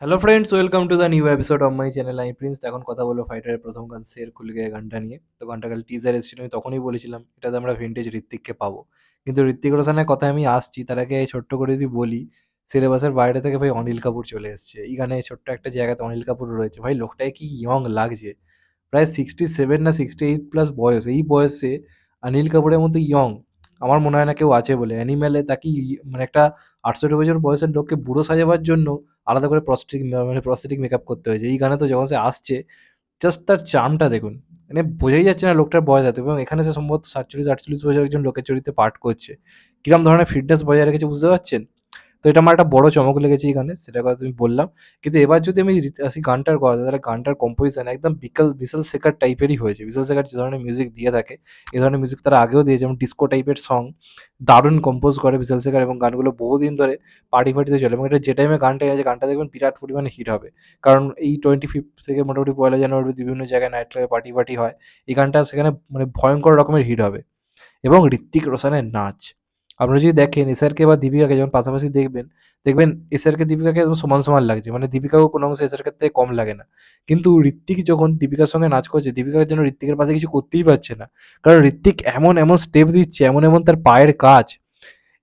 Hello friends, welcome to the new episode of my channel. আমি Prince. এখন কথা বলবো ফাইটারের প্রথম গান শের খুল গয়া গানটা নিয়ে। তো গানটা কাল টিজার এসেছিল, আমি তখনই বলেছিলাম এটাতে আমরা ভিন্টেজ ঋত্বিককে পাবো। কিন্তু ঋত্বিক রোশনের কথায় আমি আসছি, তার আগে ছোট্ট করে যদি বলি, সিলেবাসের বাইরে থেকে ভাই অনিল কাপুর চলে এসছে এই গানে। ছোট্ট একটা জায়গাতে অনিল কাপুর রয়েছে, ভাই লোকটাকে কি ইয়ং লাগছে। প্রায় 67 না 68 প্লাস বয়স, এই বয়সে অনিল কাপুরের মতো ইয়ং আমার মনে হয় না কেউ আছে বলে। অ্যানিমেলে তাকে মানে একটা 68 বছর বয়সের লোককে বুড়ো সাজাবার জন্য আলাদা করে প্রস্থেটিক মেকআপ করতে হয়েছে। এই গানে তো যখন সে আসছে, জাস্ট তার চার্মটা দেখুন, মানে বোঝাই যাচ্ছে না লোকটার বয়স এত। এবং এখানে সে সম্ভবত 47-48 বছর একজন লোকের চরিত্রে পাঠ করছে। কিরম ধরনের ফিটনেস বজায় রেখেছে বুঝতে পারছেন? তো এটা আমার একটা বড় চমক লেগেছে এই গানে, সেটার কথা আমি বললাম। কিন্তু এবার যদি আমি আসি গানটার কথায়, তাহলে গানটার কম্পোজিশন একদম বিশাল শেখার টাইপেরই হয়েছে। বিশাল শেখার যে ধরনের মিউজিক দিয়ে থাকে, এই ধরনের মিউজিক তারা আগেও দিয়েছে, যেমন ডিস্কো টাইপের সং দারুণ কম্পোজ করে বিশাল শেখার। এবং গানগুলো বহুদিন ধরে পার্টিতে চলে, এবং এটা যে টাইমে গানটা আছে, গানটা দেখবেন বিরাট পরিমাণে হিট হবে। কারণ এই 25th থেকে মোটামুটি 1 জানুয়ারি বিভিন্ন জায়গায় নাইট ক্লাবে পার্টি হয়। এই গানটা সেখানে মানে ভয়ঙ্কর রকমের হিট হবে। এবং ঋত্বিক রোশনের নাচ, আপনারা যদি দেখেন এসআরকে বা দীপিকাকে যখন পাশাপাশি দেখবেন, দেখবেন এসআরকে দীপিকাকে একদম সমান সমান লাগছে, মানে দীপিকাও কোনো অংশে এসআরকে থেকে কম লাগে না। কিন্তু ঋত্বিক যখন দীপিকার সঙ্গে নাচ করছে, দীপিকার জন্য ঋত্বিকের পাশে কিছু করতেই পারছে না। কারণ ঋত্বিক এমন এমন স্টেপ দিচ্ছে, এমন এমন তার পায়ের কাজ।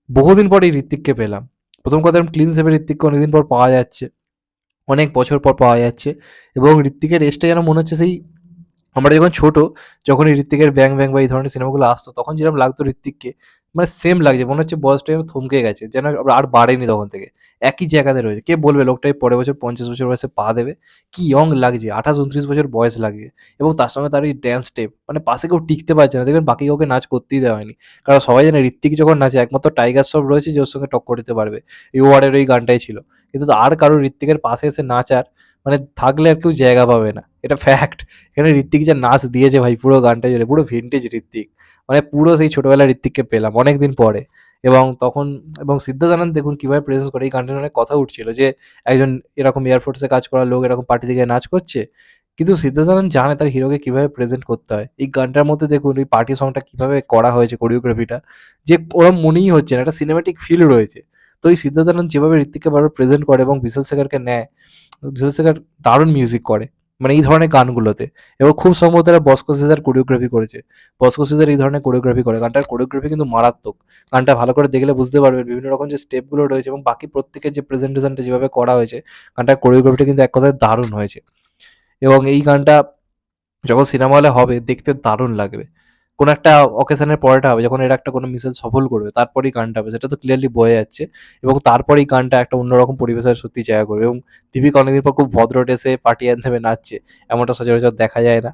বহুদিন পরে এই ঋত্বিককে পেলাম। প্রথম কথা, ক্লিন শেপের ঋত্বিককে অনেকদিন পর পাওয়া যাচ্ছে, অনেক বছর পর পাওয়া যাচ্ছে। এবং ঋত্বিকের এজটা যেন মনে হচ্ছে সেই আমরা যখন ছোট, যখন এই ঋত্বিকের ব্যাং ব্যাং বা এই ধরনের সিনেমাগুলো আসতো, তখন যেরকম লাগতো ঋত্বিককে, মানে সেম লাগছে। মনে হচ্ছে বয়সটা যেন থমকে গেছে, যেন আর বাড়েনি তখন থেকে, একই জায়গাতে রয়েছে। কে বলবে লোকটাই পরের বছর 50 বছর বয়সে পা দেবে? কি ইয়ং লাগছে, 28-29 বছর বয়স লাগে। এবং তার সঙ্গে তার ওই ড্যান্স স্টেপ, মানে পাশে কেউ টিকতে পারছে না, দেখবেন বাকি কাউকে নাচ করতেই দেওয়া হয়নি। কারণ সবাই জানে ঋত্বিক যখন নাচে একমাত্র টাইগার শ্রফ রয়েছে যে ওর সঙ্গে টক্কর দিতে পারবে। এই ওয়ার্ডের ওই গানটাই ছিল। কিন্তু আর কারো ঋত্বিকের পাশে এসে নাচার মানে থাকলে আর কেউ জায়গা পাবে না, এটা ফ্যাক্ট। এখানে ঋত্বিক যে নাচ দিয়েছে ভাই পুরো গানটা জুড়ে, পুরো ভিন্টেজ ঋত্বিক। মানে পুরো সেই ছোটবেলার ঋত্বিককে পেলাম অনেকদিন পরে। এবং তখন এবং সিদ্ধার্থ আনন্দ দেখুন কিভাবে প্রেজেন্স করে। এই গানটার অনেক কথা উঠছিল যে একজন এরকম এয়ারফোর্সে কাজ করা লোক এরকম পার্টিতে গিয়ে নাচ করছে। কিন্তু সিদ্ধার্থ আনন্দ জানে তার হিরোকে কিভাবে প্রেজেন্ট করতে হয়। এই গানটার মধ্যে দেখুন এই পার্টি সংটা কিভাবে করা হয়েছে, কোরিওগ্রাফিটা যে ওরা মনেই হচ্ছে না, একটা সিনেমাটিক ফিল রয়েছে। তো এই সিদ্ধার্থ আনন্দ যেভাবে ঋত্বিককে বারবার প্রেজেন্ট করে এবং বিশাল শেখারকে নেয়, বিশাল শেখার দারুণ মিউজিক করে মানে এই ধরনের গানগুলোতে। এবং খুব সম্ভবত এরা বস্কো সিজার কোরিওগ্রাফি করেছে। বস্কো সিজার এই ধরনের কোরিওগ্রাফি করে, গানটার কোরিওগ্রাফি কিন্তু মারাত্মক। গানটা ভালো করে দেখলে বুঝতে পারবেন বিভিন্ন রকম যে স্টেপগুলো রয়েছে এবং বাকি প্রত্যেকের যে প্রেজেন্টেশনটা যেভাবে করা হয়েছে, গানটার কোরিওগ্রাফিটা কিন্তু এক কথায় দারুণ হয়েছে। এবং এই গানটা যখন সিনেমা হলে হবে দেখতে দারুণ লাগবে। কোনো একটা অকেশনের পরেটা হবে, যখন এরা একটা কোনো মিশন সফল করবে তারপরেই গানটা হবে, সেটা তো ক্লিয়ারলি বোঝা যাচ্ছে। এবং তারপরেই গানটা একটা অন্যরকম পরিবেশের সত্যি জায়গা করবে। এবং দীপিকা অনেকদিন পর খুব ভদ্র ড্রেসে পার্টি অ্যানথেমে নাচছে, এমনটা সচরাচর দেখা যায় না।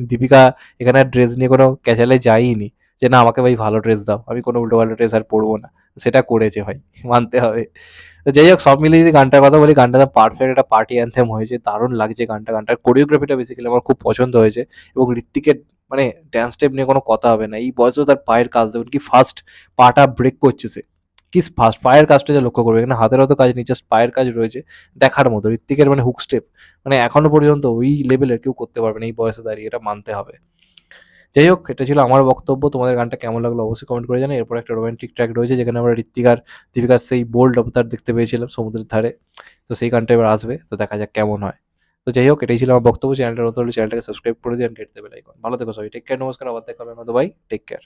দীপিকা এখানে আর ড্রেস নিয়ে কোনো ক্যাচালে যায়নি যে না আমাকে ভাই ভালো ড্রেস দাও, আমি কোনো উল্টোপাল্টা ড্রেস আর পরবো না। সেটা করেছে ভাই, মানতে হবে। তো যাই হোক, সব মিলিয়ে যদি গানটার কথা বলি, গানটা পারফেক্ট একটা পার্টি অ্যানথেম হয়েছে, দারুণ লাগছে গানটা। গানটার কোরিওগ্রাফিটা বেসিক্যালি আমার খুব পছন্দ হয়েছে। এবং ঋত্বিকের মানে ড্যান্স স্টেপ নিয়ে কোনো কথা হবে না। এই বয়সেও তার পায়ের কাজ দেখুন, কি ফার্স্ট পাটা ব্রেক করছে সে, কি ফার্স্ট পায়ের কাজটা যে লক্ষ্য করবে। এখানে হাতের অত কাজ নেই, জাস্ট পায়ের কাজ রয়েছে, দেখার মতো। ঋত্বিকের মানে হুক স্টেপ মানে এখনো পর্যন্ত ওই লেভেলের কেউ করতে পারবে না এই বয়সে দাঁড়িয়ে, এটা মানতে হবে। যাই হোক, এটা ছিল আমার বক্তব্য। তোমাদের গানটা কেমন লাগলো অবশ্যই কমেন্ট করে জানাই। এরপর একটা রোমান্টিক ট্র্যাক রয়েছে, যেখানে আমরা ঋত্বিক আর দীপিকার সেই বোল্ড অবতার দেখতে পেয়েছিলাম সমুদ্রের ধারে। তো সেই গানটা এবার আসবে, তো দেখা যাক কেমন হয়। তো যাই হোক, এটাই ছিল আমার বক্তব্য। চ্যানেলটা নতুন হলে চ্যানেলটাকে সাবস্ক্রাইব করে দিন, কেটে বেল আইকন। ভালো থেকো সবাই, টেক কেয়ার, নমস্কার, আবার দেখা হবে আমাদের ভাই, টেক কেয়ার।